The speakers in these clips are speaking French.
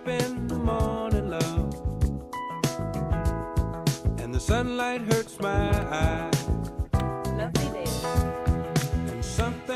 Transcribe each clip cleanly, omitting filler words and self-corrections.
up in the morning, love, and the sunlight hurts my eyes.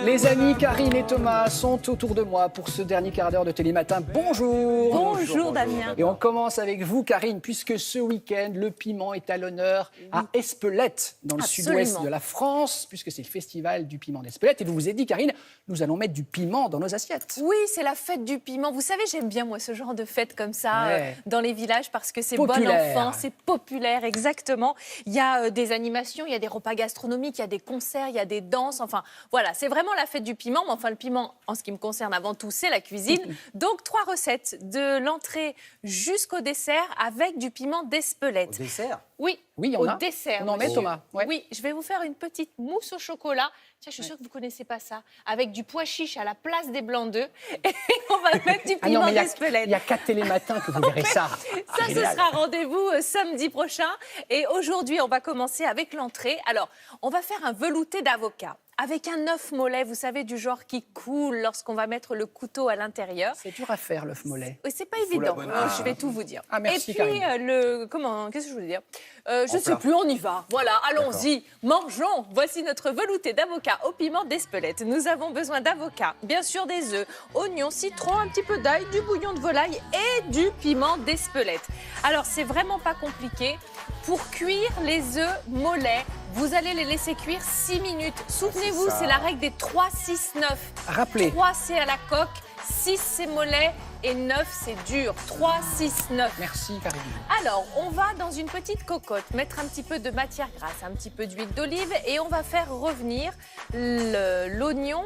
Les amis, Karine et Thomas sont autour de moi pour ce dernier quart d'heure de Télématin. Bonjour. Bonjour Damien. Et on commence avec vous, Karine, puisque ce week-end, le piment est à l'honneur à Espelette, dans le sud-ouest de la France, puisque c'est le festival du piment d'Espelette. Et vous vous êtes dit, Karine, nous allons mettre du piment dans nos assiettes. Oui, c'est la fête du piment. Vous savez, j'aime bien, moi, ce genre de fête comme ça, dans les villages, parce que c'est bon enfant, c'est populaire, exactement. Il y a des animations, il y a des repas gastronomiques, il y a des concerts, il y a des danses. Enfin, voilà, c'est vraiment la fête du piment. Mais enfin, le piment, en ce qui me concerne avant tout, c'est la cuisine. Donc, 3 recettes, de l'entrée jusqu'au dessert, avec du piment d'Espelette. Au dessert? Oui, oui, au dessert. On en met, Thomas. Oui, je vais vous faire une petite mousse au chocolat. Tiens, je suis sûre que vous ne connaissez pas ça. Avec du pois chiche à la place des blancs d'œufs. Et on va mettre du piment d'Espelette. Il y a 4 télématins que vous verrez ça. Ça, ce sera rendez-vous samedi prochain. Et aujourd'hui, on va commencer avec l'entrée. Alors, on va faire un velouté d'avocat avec un œuf mollet, vous savez, du genre qui coule lorsqu'on va mettre le couteau à l'intérieur. C'est dur à faire, l'œuf mollet. Oui, c'est pas évident. Je vais tout vous dire. Ah, merci, et puis, qu'est-ce que je voulais dire je ne sais plus, on y va. Voilà, allons-y, mangeons. Voici notre velouté d'avocat au piment d'Espelette. Nous avons besoin d'avocat, bien sûr des œufs, oignons, citron, un petit peu d'ail, du bouillon de volaille et du piment d'Espelette. Alors, c'est vraiment pas compliqué. Pour cuire les œufs mollets, vous allez les laisser cuire 6 minutes. Souvenez-vous, c'est la règle des 3, 6, 9. Rappelez. 3, c'est à la coque, 6, c'est mollet et 9, c'est dur. 3, 6, 9. Merci, Karine. Alors, on va dans une petite cocotte mettre un petit peu de matière grasse, un petit peu d'huile d'olive et on va faire revenir l'oignon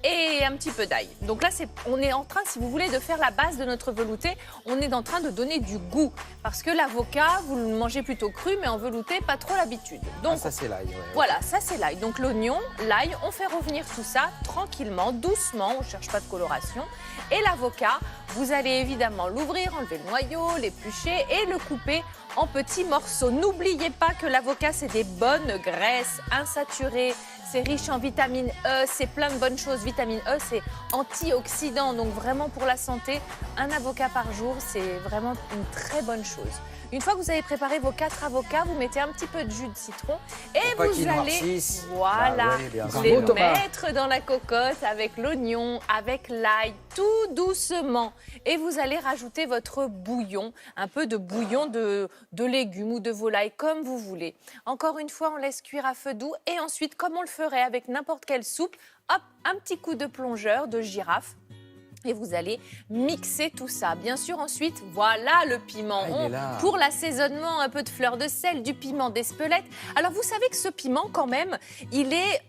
et un petit peu d'ail. Donc là, on est en train, si vous voulez, de faire la base de notre velouté. On est en train de donner du goût. Parce que l'avocat, vous le mangez plutôt cru, mais en velouté, pas trop l'habitude. Donc, ça, c'est l'ail. Voilà, ça, c'est l'ail. Donc l'oignon, l'ail, on fait revenir tout ça tranquillement, doucement. On ne cherche pas de coloration. Et l'avocat, vous allez évidemment l'ouvrir, enlever le noyau, l'éplucher et le couper en petits morceaux. N'oubliez pas que l'avocat, c'est des bonnes graisses insaturées. C'est riche en vitamine E, c'est plein de bonnes choses. Vitamine E, c'est antioxydant, donc vraiment pour la santé, un avocat par jour, c'est vraiment une très bonne chose. Une fois que vous avez préparé vos 4 avocats, vous mettez un petit peu de jus de citron et vous allez les mettre dans la cocotte avec l'oignon, avec l'ail, tout doucement. Et vous allez rajouter votre bouillon, un peu de bouillon de légumes ou de volaille, comme vous voulez. Encore une fois, on laisse cuire à feu doux et ensuite, comme on le ferait avec n'importe quelle soupe, hop, un petit coup de plongeur, de girafe. Et vous allez mixer tout ça. Bien sûr, ensuite, voilà le piment. Pour l'assaisonnement, un peu de fleur de sel, du piment d'Espelette. Alors, vous savez que ce piment, quand même, il est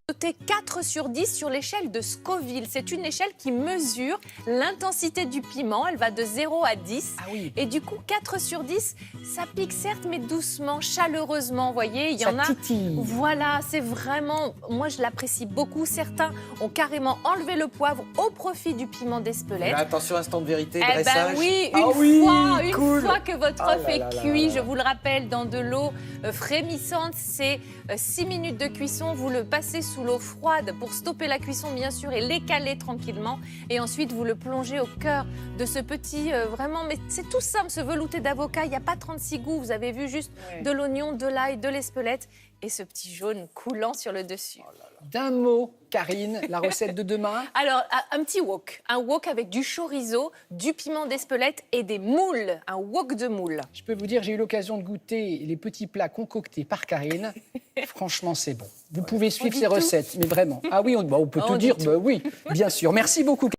noté 4 sur 10 sur l'échelle de Scoville. C'est une échelle qui mesure l'intensité du piment. Elle va de 0 à 10. Ah oui. Et du coup, 4 sur 10, ça pique certes, mais doucement, chaleureusement. Vous voyez, il y en a... titille. Voilà, c'est vraiment... Moi, je l'apprécie beaucoup. Certains ont carrément enlevé le poivre au profit du piment d'Espelette. Attention, instant de vérité, dressage. dressage. Oui, une fois que votre œuf est cuit, je vous le rappelle, dans de l'eau frémissante, c'est 6 minutes de cuisson. Vous le passez sous l'eau froide pour stopper la cuisson, bien sûr, et l'écaler tranquillement. Et ensuite, vous le plongez au cœur de ce petit, vraiment, mais c'est tout simple, ce velouté d'avocat. Il n'y a pas 36 goûts. Vous avez vu juste de l'oignon, de l'ail, de l'Espelette et ce petit jaune coulant sur le dessus. D'un mot, Karine, la recette de demain. Alors, un petit wok. Un wok avec du chorizo, du piment d'Espelette et des moules. Un wok de moules. Je peux vous dire, j'ai eu l'occasion de goûter les petits plats concoctés par Karine. Franchement, c'est bon. Vous pouvez suivre ces recettes, mais vraiment. Ah oui, on peut tout dire, oui, bien sûr. Merci beaucoup.